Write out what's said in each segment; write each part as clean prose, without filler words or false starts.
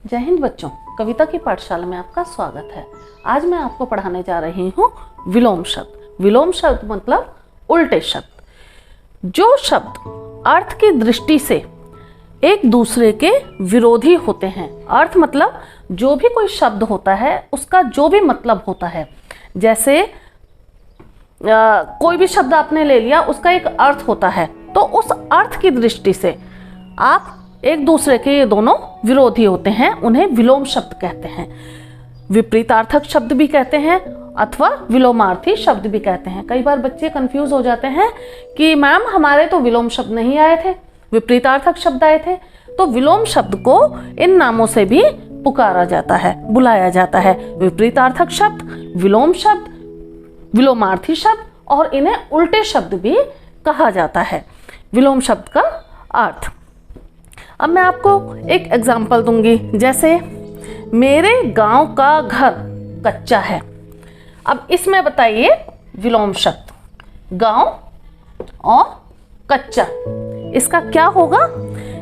जय हिंद बच्चों, कविता की पाठशाला में आपका स्वागत है। आज मैं आपको पढ़ाने जा रही हूँ विलोम शब्द। विलोम शब्द मतलब उल्टे शब्द। जो शब्द अर्थ की दृष्टि से एक दूसरे के विरोधी होते हैं। अर्थ मतलब जो भी कोई शब्द होता है उसका जो भी मतलब होता है। जैसे कोई भी शब्द आपने ले लिया, उसका एक अर्थ होता है, तो उस अर्थ की दृष्टि से आप एक दूसरे के ये दोनों विरोधी होते हैं, उन्हें विलोम शब्द कहते हैं। विपरीतार्थक शब्द भी कहते हैं अथवा विलोमार्थी शब्द भी कहते हैं। कई बार बच्चे कंफ्यूज हो जाते हैं कि मैम हमारे तो विलोम शब्द नहीं आए थे, विपरीतार्थक शब्द आए थे। तो विलोम शब्द को इन नामों से भी पुकारा जाता है, बुलाया जाता है। विपरीतार्थक शब्द, विलोम शब्द, विलोमार्थी शब्द, और इन्हें उल्टे शब्द भी कहा जाता है। विलोम शब्द का अर्थ अब मैं आपको एक एग्जाम्पल दूंगी। जैसे मेरे गांव का घर कच्चा है। अब इसमें बताइए विलोम शब्द गांव और कच्चा, इसका क्या होगा?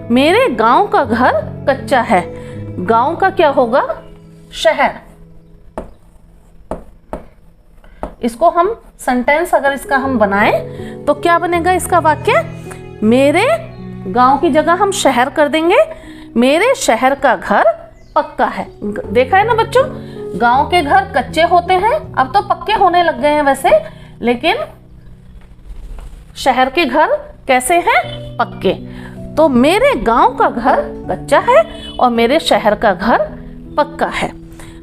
मेरे गांव का घर कच्चा है। गांव का क्या होगा? शहर। इसको हम सेंटेंस अगर इसका हम बनाएं तो क्या बनेगा इसका वाक्य? मेरे गांव की जगह हम शहर कर देंगे। मेरे शहर का घर पक्का है। देखा है ना बच्चों, गांव के घर कच्चे होते हैं, अब तो पक्के होने लग गए हैं वैसे, लेकिन शहर के घर कैसे हैं? पक्के। तो मेरे गांव का घर कच्चा है और मेरे शहर का घर पक्का है।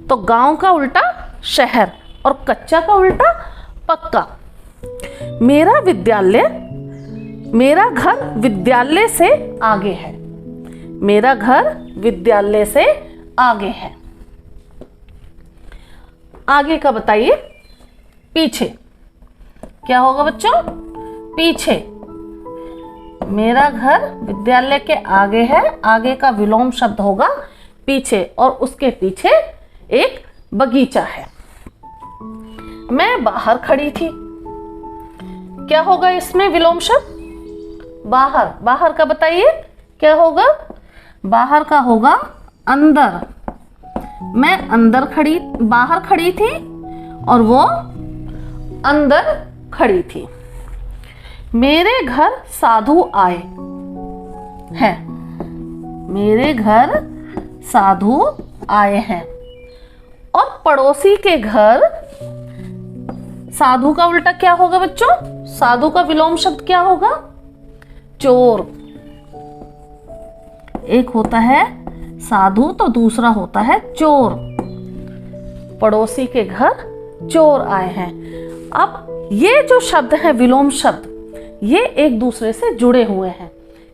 तो गांव का उल्टा शहर और कच्चा का उल्टा पक्का। मेरा घर विद्यालय से आगे है। मेरा घर विद्यालय से आगे है। आगे का बताइए पीछे क्या होगा बच्चों? पीछे। मेरा घर विद्यालय के आगे है, आगे का विलोम शब्द होगा पीछे, और उसके पीछे एक बगीचा है। मैं बाहर खड़ी थी। क्या होगा इसमें विलोम शब्द? बाहर। बाहर का बताइए क्या होगा? बाहर का होगा अंदर। मैं बाहर खड़ी थी और वो अंदर खड़ी थी। मेरे घर साधु आए हैं। मेरे घर साधु आए हैं। और पड़ोसी के घर, साधु का उल्टा क्या होगा बच्चों? साधु का विलोम शब्द क्या होगा? चोर। एक होता है साधु तो दूसरा होता है चोर। पड़ोसी के घर चोर आए हैं। अब ये जो शब्द है विलोम शब्द, ये एक दूसरे से जुड़े हुए हैं।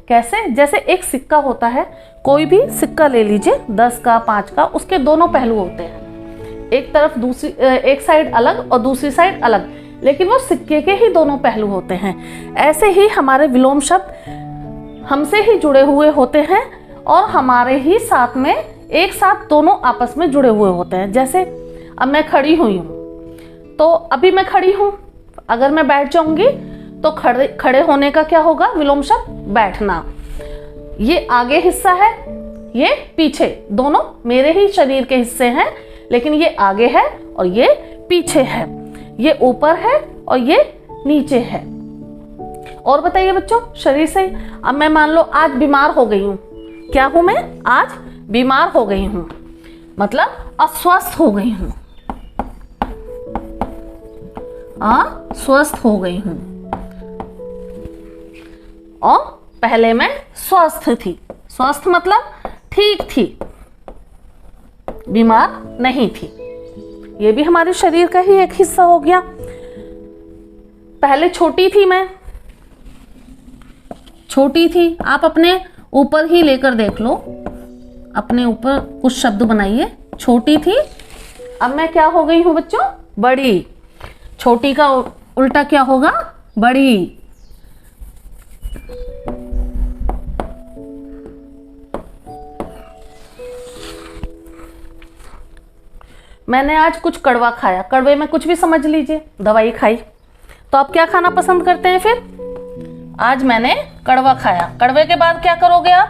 कैसे? जैसे एक सिक्का होता है, कोई भी सिक्का ले लीजिए, 10 का 5 का, उसके दोनों पहलू होते हैं। एक तरफ एक साइड अलग और दूसरी साइड अलग, लेकिन वो सिक्के के ही दोनों पहलू होते हैं। ऐसे ही हमारे विलोम शब्द हमसे ही जुड़े हुए होते हैं और हमारे ही साथ में एक साथ दोनों आपस में जुड़े हुए होते हैं। जैसे अब मैं खड़ी हुई हूँ, तो अभी मैं खड़ी हूँ, अगर मैं बैठ जाऊंगी तो खड़े होने का क्या होगा विलोम शब्द? बैठना। ये आगे हिस्सा है, ये पीछे, दोनों मेरे ही शरीर के हिस्से हैं, लेकिन ये आगे है और ये पीछे है। ये ऊपर है और ये नीचे है। और बताइए बच्चों, शरीर से अब मैं मान लो आज बीमार हो गई हूँ। क्या हूं मैं? आज बीमार हो गई हूँ, मतलब अस्वस्थ हो गई हूँ। अस्वस्थ हो गई हूँ। और पहले मैं स्वस्थ थी। स्वस्थ मतलब ठीक थी, बीमार नहीं थी। ये भी हमारे शरीर का ही एक हिस्सा हो गया। पहले छोटी थी मैं, छोटी थी। आप अपने ऊपर ही लेकर देख लो, अपने ऊपर कुछ शब्द बनाइए। छोटी थी, अब मैं क्या हो गई हूं बच्चों? बड़ी। छोटी का उल्टा क्या होगा? बड़ी। मैंने आज कुछ कड़वा खाया। कड़वे में कुछ भी समझ लीजिए, दवाई खाई। तो आप क्या खाना पसंद करते हैं फिर? आज मैंने कड़वा खाया। कड़वे के बाद क्या करोगे आप?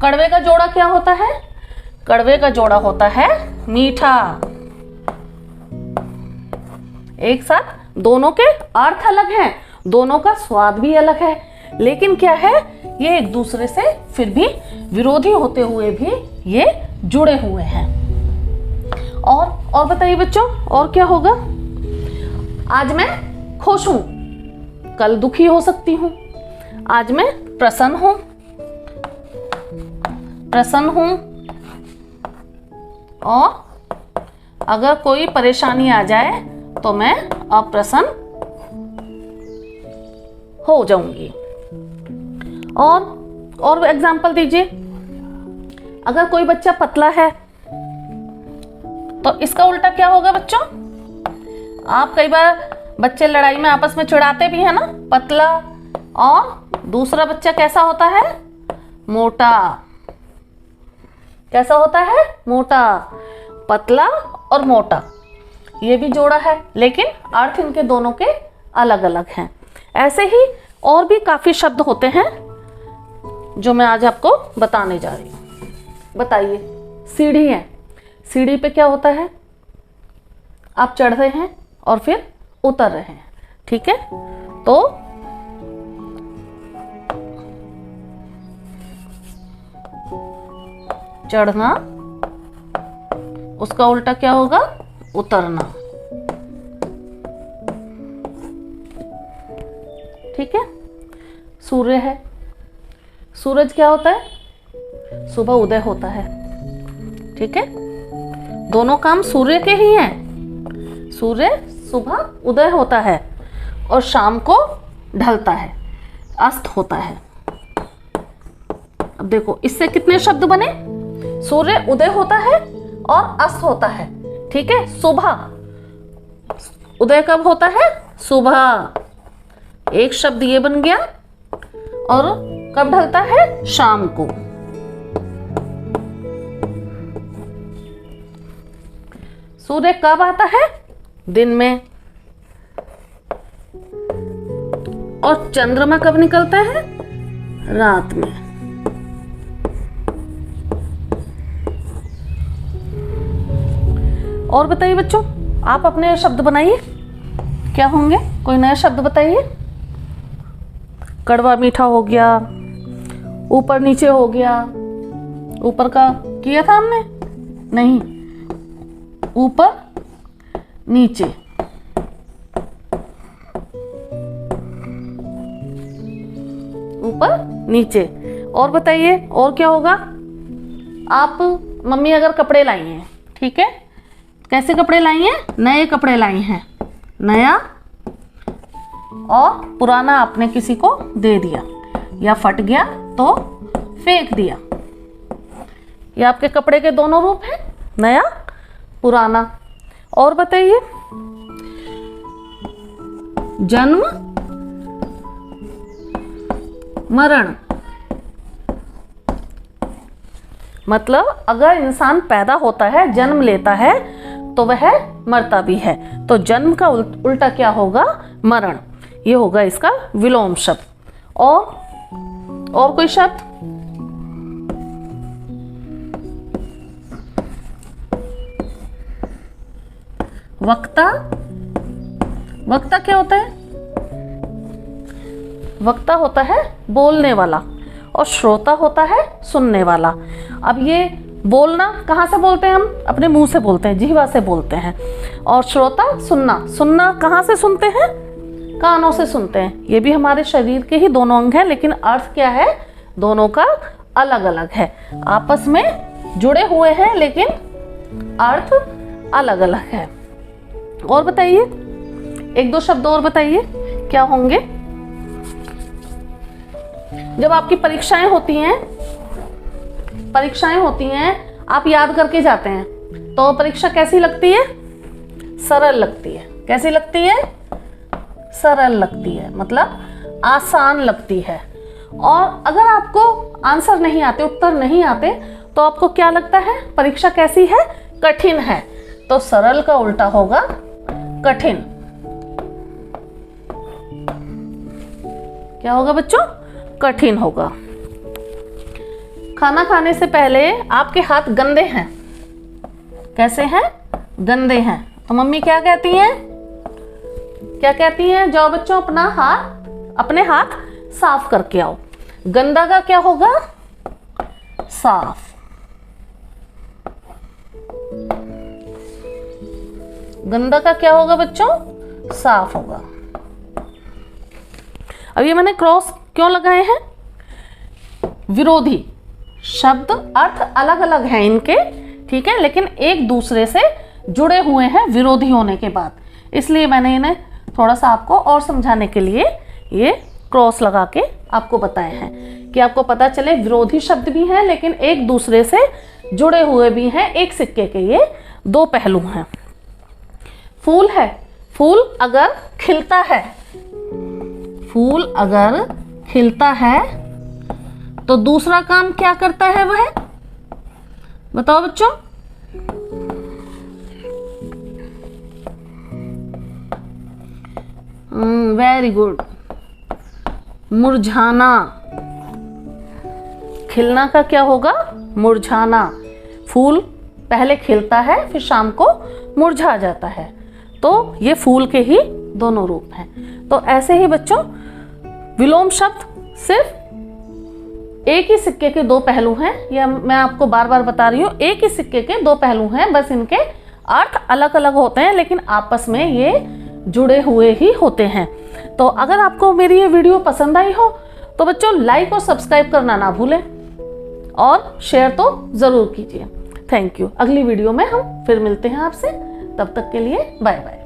कड़वे का जोड़ा क्या होता है? कड़वे का जोड़ा होता है मीठा। एक साथ दोनों के अर्थ अलग हैं, दोनों का स्वाद भी अलग है, लेकिन क्या है, ये एक दूसरे से फिर भी विरोधी होते हुए भी ये जुड़े हुए हैं। और बताइए बच्चों, और क्या होगा? आज मैं खुश हूं, कल दुखी हो सकती हूं। आज मैं प्रसन्न हूं और अगर कोई परेशानी आ जाए तो मैं अप्रसन्न हो जाऊंगी। और एग्जाम्पल दीजिए। अगर कोई बच्चा पतला है तो इसका उल्टा क्या होगा बच्चों? आप कई बार बच्चे लड़ाई में आपस में चिढ़ाते भी है ना, पतला, और दूसरा बच्चा कैसा होता है? मोटा। कैसा होता है? मोटा। पतला और मोटा, ये भी जोड़ा है, लेकिन अर्थ इनके दोनों के अलग अलग हैं। ऐसे ही और भी काफी शब्द होते हैं जो मैं आज आपको बताने जा रही हूं। बताइए, सीढ़ी है, सीढ़ी पे क्या होता है? आप चढ़ रहे हैं और फिर उतर रहे हैं, ठीक है? तो चढ़ना, उसका उल्टा क्या होगा? उतरना। ठीक है? सूर्य है, सूरज क्या होता है? सुबह उदय होता है, ठीक है? दोनों काम सूर्य के ही हैं। सूर्य सुबह उदय होता है और शाम को ढलता है, अस्त होता है। अब देखो, इससे कितने शब्द बने? सूर्य उदय होता है और अस्त होता है, ठीक है? सुबह, उदय कब होता है? सुबह, एक शब्द ये बन गया। और कब ढलता है? शाम को। सूर्य कब आता है? दिन में। और चंद्रमा कब निकलता है? रात में। और बताइए बच्चों, आप अपने शब्द बनाइए, क्या होंगे? कोई नया शब्द बताइए। कड़वा मीठा हो गया, ऊपर नीचे हो गया। ऊपर का किया था हमने? नहीं, ऊपर नीचे। ऊपर नीचे। और बताइए, और क्या होगा? आप, मम्मी अगर कपड़े लाई हैं, ठीक है? कैसे कपड़े लाई हैं? नए कपड़े लाई हैं, नया, और पुराना आपने किसी को दे दिया या फट गया तो फेंक दिया। ये आपके कपड़े के दोनों रूप हैं, नया, पुराना। और बताइए, जन्म, मरण। मतलब अगर इंसान पैदा होता है, जन्म लेता है, तो वह मरता भी है। तो जन्म का उल्टा क्या होगा? मरण। ये होगा इसका विलोम शब्द। और कोई शब्द? वक्ता। वक्ता क्या होता है? वक्ता होता है बोलने वाला, और श्रोता होता है सुनने वाला। अब ये बोलना कहाँ से बोलते हैं? हम अपने मुंह से बोलते हैं, जिह्वा से बोलते हैं। और श्रोता, सुनना। सुनना कहाँ से सुनते हैं? कानों से सुनते हैं। ये भी हमारे शरीर के ही दोनों अंग हैं, लेकिन अर्थ क्या है? दोनों का अलग अलग है। आपस में जुड़े हुए हैं, लेकिन अर्थ अलग अलग है। और बताइए, एक दो शब्द और बताइए, क्या होंगे? जब आपकी परीक्षाएं होती हैं, आप याद करके जाते हैं, तो परीक्षा कैसी लगती है? सरल लगती है। कैसी लगती है? सरल लगती है, मतलब आसान लगती है। और अगर आपको आंसर नहीं आते, उत्तर नहीं आते, तो आपको क्या लगता है? परीक्षा कैसी है? कठिन है। तो सरल का उल्टा होगा कठिन। क्या होगा बच्चों? कठिन होगा। खाना खाने से पहले आपके हाथ गंदे हैं, कैसे हैं? गंदे हैं। तो मम्मी क्या कहती हैं? क्या कहती हैं? जाओ बच्चों अपने हाथ साफ करके आओ। गंदा का क्या होगा? साफ। गंदा का क्या होगा बच्चों? साफ होगा। अब ये मैंने क्रॉस क्यों लगाए हैं? विरोधी शब्द अर्थ अलग अलग हैं इनके, ठीक है, लेकिन एक दूसरे से जुड़े हुए हैं विरोधी होने के बाद, इसलिए मैंने इन्हें थोड़ा सा आपको और समझाने के लिए ये क्रॉस लगा के आपको बताए हैं कि आपको पता चले विरोधी शब्द भी हैं लेकिन एक दूसरे से जुड़े हुए भी हैं। एक सिक्के के ये दो पहलू हैं। फूल है, फूल अगर खिलता है, फूल अगर खिलता है तो दूसरा काम क्या करता है वह? बताओ बच्चों। वेरी गुड, मुरझाना। खिलना का क्या होगा? मुरझाना। फूल पहले खिलता है फिर शाम को मुरझा जाता है, तो ये फूल के ही दोनों रूप हैं। तो ऐसे ही बच्चों विलोम शब्द सिर्फ एक ही सिक्के के दो पहलू हैं, यह मैं आपको बार बार बता रही हूँ। एक ही सिक्के के दो पहलू हैं, बस इनके अर्थ अलग अलग होते हैं लेकिन आपस में ये जुड़े हुए ही होते हैं। तो अगर आपको मेरी ये वीडियो पसंद आई हो तो बच्चों लाइक और सब्सक्राइब करना ना भूलें और शेयर तो ज़रूर कीजिए। Thank you. अगली वीडियो में हम फिर मिलते हैं आपसे, तब तक के लिए बाय बाय।